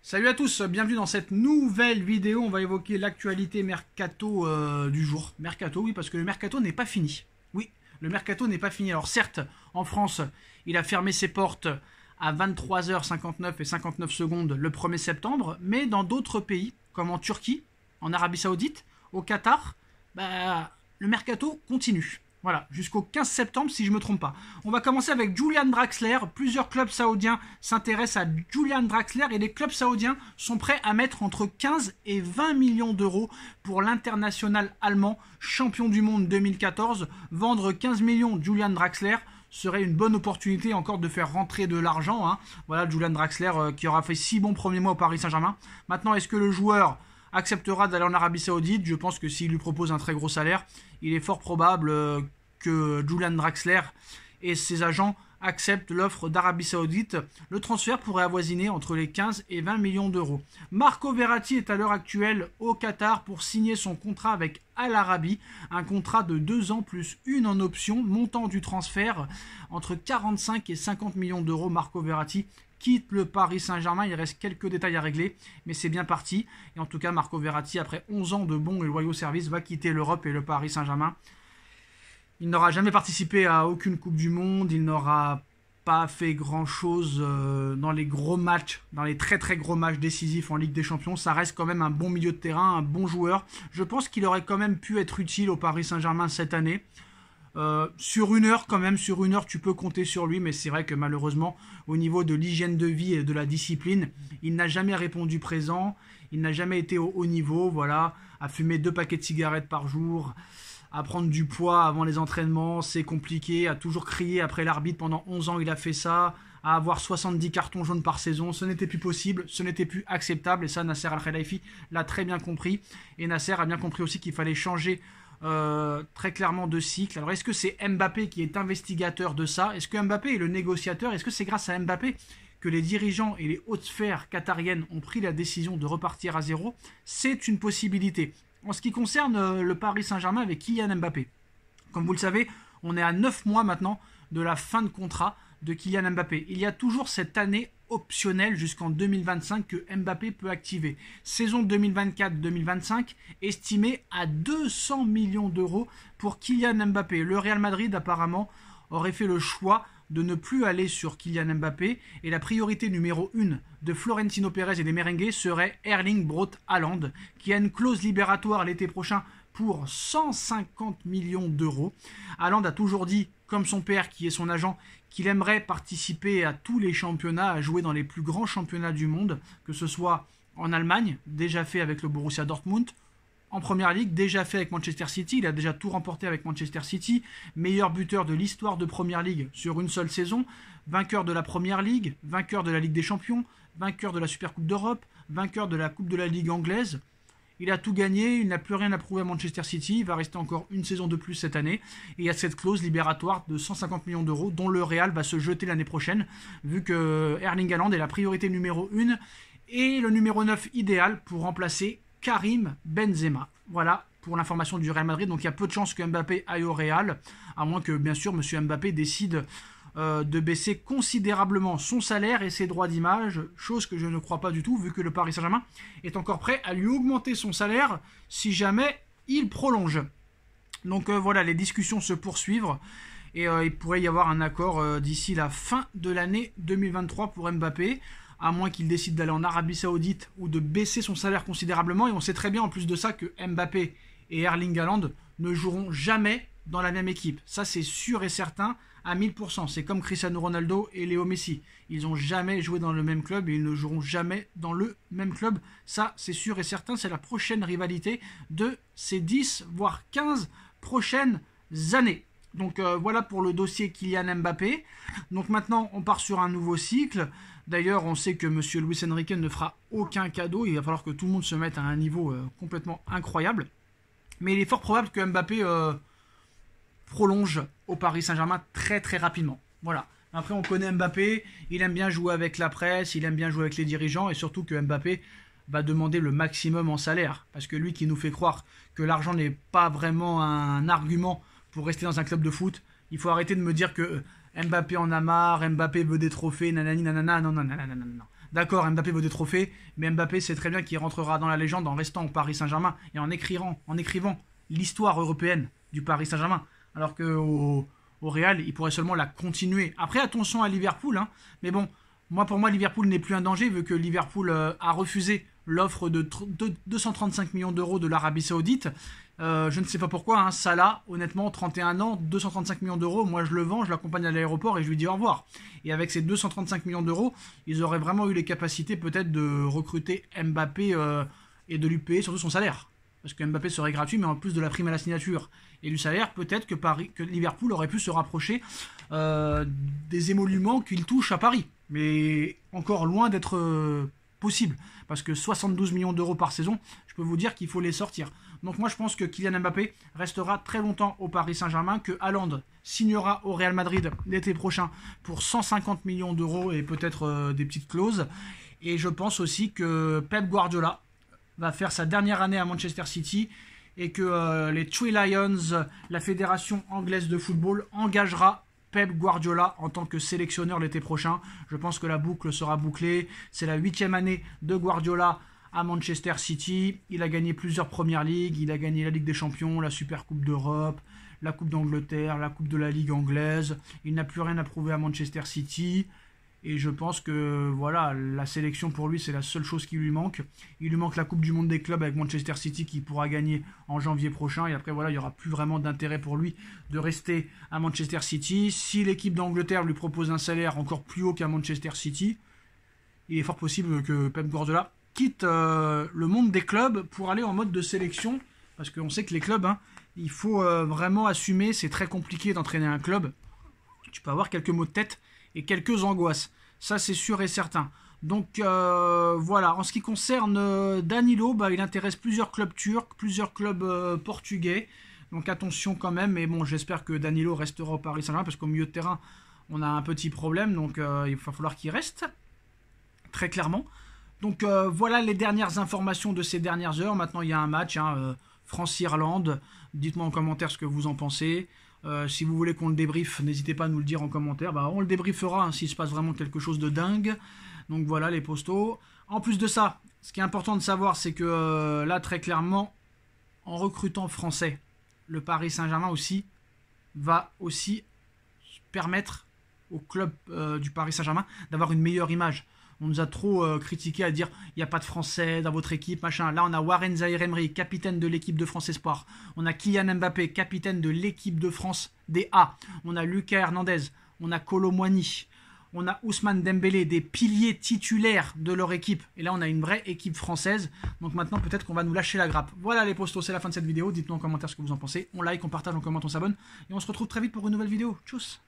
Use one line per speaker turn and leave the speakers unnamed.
Salut à tous, bienvenue dans cette nouvelle vidéo. On va évoquer l'actualité mercato du jour. Mercato, oui, parce que le mercato n'est pas fini. Oui, le mercato n'est pas fini. Alors certes, en France, il a fermé ses portes à 23h59 et 59 secondes le 1er septembre, mais dans d'autres pays, comme en Turquie, en Arabie Saoudite, au Qatar, le mercato continue. Voilà, jusqu'au 15 septembre si je ne me trompe pas. On va commencer avec Julian Draxler. Plusieurs clubs saoudiens s'intéressent à Julian Draxler et les clubs saoudiens sont prêts à mettre entre 15 et 20 millions d'euros pour l'international allemand, champion du monde 2014. Vendre 15 millions Julian Draxler serait une bonne opportunité encore de faire rentrer de l'argent. Voilà, Julian Draxler qui aura fait 6 bons premiers mois au Paris Saint-Germain. Maintenant, est-ce que le joueur acceptera d'aller en Arabie Saoudite? Je pense que s'il lui propose un très gros salaire, il est fort probable que Julian Draxler et ses agents acceptent l'offre d'Arabie Saoudite. Le transfert pourrait avoisiner entre les 15 et 20 millions d'euros. Marco Verratti est à l'heure actuelle au Qatar pour signer son contrat avec Al Arabi, un contrat de 2 ans plus une en option, montant du transfert entre 45 et 50 millions d'euros. Marco Verratti quitte le Paris Saint-Germain, il reste quelques détails à régler, mais c'est bien parti. Et en tout cas, Marco Verratti, après 11 ans de bons et loyaux services, va quitter l'Europe et le Paris Saint-Germain. Il n'aura jamais participé à aucune Coupe du Monde, il n'aura pas fait grand-chose dans les gros matchs, dans les très très gros matchs décisifs en Ligue des Champions. Ça reste quand même un bon milieu de terrain, un bon joueur. Je pense qu'il aurait quand même pu être utile au Paris Saint-Germain cette année. Sur une heure quand même, sur une heure tu peux compter sur lui, mais c'est vrai que malheureusement au niveau de l'hygiène de vie et de la discipline, il n'a jamais répondu présent, il n'a jamais été au haut niveau, voilà, à fumer 2 paquets de cigarettes par jour, à prendre du poids avant les entraînements, c'est compliqué, à toujours crier après l'arbitre, pendant 11 ans il a fait ça, à avoir 70 cartons jaunes par saison, ce n'était plus possible, ce n'était plus acceptable, et ça Nasser Al-Khelaifi l'a très bien compris, et Nasser a bien compris aussi qu'il fallait changer très clairement de cycle. Alors est-ce que c'est Mbappé qui est investigateur de ça? Est-ce que Mbappé est le négociateur? Est-ce que c'est grâce à Mbappé que les dirigeants et les hautes sphères qatariennes ont pris la décision de repartir à zéro? C'est une possibilité. En ce qui concerne le Paris Saint-Germain avec Kylian Mbappé, comme vous le savez, on est à 9 mois maintenant de la fin de contrat de Kylian Mbappé. Il y a toujours cette année optionnelle jusqu'en 2025 que Mbappé peut activer. Saison 2024-2025 estimée à 200 millions d'euros pour Kylian Mbappé. Le Real Madrid apparemment aurait fait le choix de ne plus aller sur Kylian Mbappé et la priorité numéro 1 de Florentino Pérez et des merengues serait Erling Braut Haaland qui a une clause libératoire l'été prochain pour 150 millions d'euros. Haaland a toujours dit, comme son père qui est son agent, qu'il aimerait participer à tous les championnats, à jouer dans les plus grands championnats du monde, que ce soit en Allemagne, déjà fait avec le Borussia Dortmund, en Première Ligue, déjà fait avec Manchester City, il a déjà tout remporté avec Manchester City, meilleur buteur de l'histoire de Première Ligue sur une seule saison, vainqueur de la Première Ligue, vainqueur de la Ligue des Champions, vainqueur de la Super Coupe d'Europe, vainqueur de la Coupe de la Ligue anglaise. Il a tout gagné, il n'a plus rien à prouver à Manchester City, il va rester encore une saison de plus cette année. Et il y a cette clause libératoire de 150 millions d'euros dont le Real va se jeter l'année prochaine, vu que Erling Haaland est la priorité numéro 1 et le numéro 9 idéal pour remplacer Karim Benzema. Voilà pour l'information du Real Madrid, donc il y a peu de chances que Mbappé aille au Real, à moins que bien sûr M. Mbappé décide de baisser considérablement son salaire et ses droits d'image, chose que je ne crois pas du tout, vu que le Paris Saint-Germain est encore prêt à lui augmenter son salaire si jamais il prolonge. Donc voilà, les discussions se poursuivent et il pourrait y avoir un accord d'ici la fin de l'année 2023 pour Mbappé, à moins qu'il décide d'aller en Arabie Saoudite ou de baisser son salaire considérablement. Et on sait très bien en plus de ça que Mbappé et Erling Haaland ne joueront jamais dans la même équipe. Ça c'est sûr et certain à 1000%. C'est comme Cristiano Ronaldo et Léo Messi. Ils n'ont jamais joué dans le même club et ils ne joueront jamais dans le même club. Ça c'est sûr et certain. C'est la prochaine rivalité de ces 10 voire 15 prochaines années. Donc voilà pour le dossier Kylian Mbappé. Donc maintenant on part sur un nouveau cycle. D'ailleurs on sait que M. Luis Enrique ne fera aucun cadeau. Il va falloir que tout le monde se mette à un niveau complètement incroyable. Mais il est fort probable que Mbappé prolonge au Paris Saint-Germain très très rapidement. Voilà. Après on connaît Mbappé, il aime bien jouer avec la presse, il aime bien jouer avec les dirigeants et surtout que Mbappé va demander le maximum en salaire. Parce que lui qui nous fait croire que l'argent n'est pas vraiment un argument pour rester dans un club de foot, il faut arrêter de me dire que Mbappé en a marre, Mbappé veut des trophées, nanani nanana, non, non, non, non, non, non. D'accord, Mbappé veut des trophées, mais Mbappé sait très bien qu'il rentrera dans la légende en restant au Paris Saint-Germain et en écrivant l'histoire européenne du Paris Saint-Germain. Alors qu'au Real, il pourrait seulement la continuer. Après, attention à Liverpool, hein, mais bon, pour moi, Liverpool n'est plus un danger, vu que Liverpool a refusé l'offre de 235 millions d'euros de l'Arabie Saoudite. Je ne sais pas pourquoi, hein, Salah, honnêtement, 31 ans, 235 millions d'euros, moi je le vends, je l'accompagne à l'aéroport et je lui dis au revoir. Et avec ces 235 millions d'euros, ils auraient vraiment eu les capacités peut-être de recruter Mbappé et de lui payer surtout son salaire. Parce que Mbappé serait gratuit, mais en plus de la prime à la signature et du salaire, peut-être que Liverpool aurait pu se rapprocher des émoluments qu'il touche à Paris. Mais encore loin d'être possible. Parce que 72 millions d'euros par saison, je peux vous dire qu'il faut les sortir. Donc moi je pense que Kylian Mbappé restera très longtemps au Paris Saint-Germain, que Haaland signera au Real Madrid l'été prochain pour 150 millions d'euros et peut-être des petites clauses. Et je pense aussi que Pep Guardiola va faire sa dernière année à Manchester City et que les Three Lions, la fédération anglaise de football, engagera Pep Guardiola en tant que sélectionneur l'été prochain. Je pense que la boucle sera bouclée. C'est la 8e année de Guardiola à Manchester City. Il a gagné plusieurs premières ligues. Il a gagné la Ligue des Champions, la Super Coupe d'Europe, la Coupe d'Angleterre, la Coupe de la Ligue anglaise. Il n'a plus rien à prouver à Manchester City. Et je pense que voilà, la sélection pour lui, c'est la seule chose qui lui manque. Il lui manque la Coupe du Monde des clubs avec Manchester City qu'il pourra gagner en janvier prochain. Et après, voilà, il n'y aura plus vraiment d'intérêt pour lui de rester à Manchester City. Si l'équipe d'Angleterre lui propose un salaire encore plus haut qu'à Manchester City, il est fort possible que Pep Guardiola quitte le monde des clubs pour aller en mode de sélection. Parce qu'on sait que les clubs, hein, il faut vraiment assumer. C'est très compliqué d'entraîner un club. Tu peux avoir quelques maux de tête et quelques angoisses. Ça, c'est sûr et certain. Donc, voilà. En ce qui concerne Danilo, il intéresse plusieurs clubs turcs, plusieurs clubs portugais. Donc, attention quand même. Mais bon, j'espère que Danilo restera au Paris Saint-Germain parce qu'au milieu de terrain, on a un petit problème. Donc, il va falloir qu'il reste. Très clairement. Donc, voilà les dernières informations de ces dernières heures. Maintenant, il y a un match, hein, France-Irlande. Dites-moi en commentaire ce que vous en pensez. Si vous voulez qu'on le débriefe, n'hésitez pas à nous le dire en commentaire. On le débriefera hein, s'il se passe vraiment quelque chose de dingue. Donc voilà les postos. En plus de ça, ce qui est important de savoir, c'est que là, très clairement, en recrutant français, le Paris Saint-Germain aussi va aussi permettre au club du Paris Saint-Germain d'avoir une meilleure image. On nous a trop critiqué à dire il n'y a pas de Français dans votre équipe, machin. Là, on a Warren Zaïre-Emery, capitaine de l'équipe de France Espoir. On a Kylian Mbappé, capitaine de l'équipe de France des A. On a Lucas Hernandez, on a Kolo Muani, on a Ousmane Dembélé, des piliers titulaires de leur équipe. Et là, on a une vraie équipe française. Donc maintenant, peut-être qu'on va nous lâcher la grappe. Voilà les postos, c'est la fin de cette vidéo. Dites-nous en commentaire ce que vous en pensez. On like, on partage, on commente, on s'abonne. Et on se retrouve très vite pour une nouvelle vidéo. Tchuss!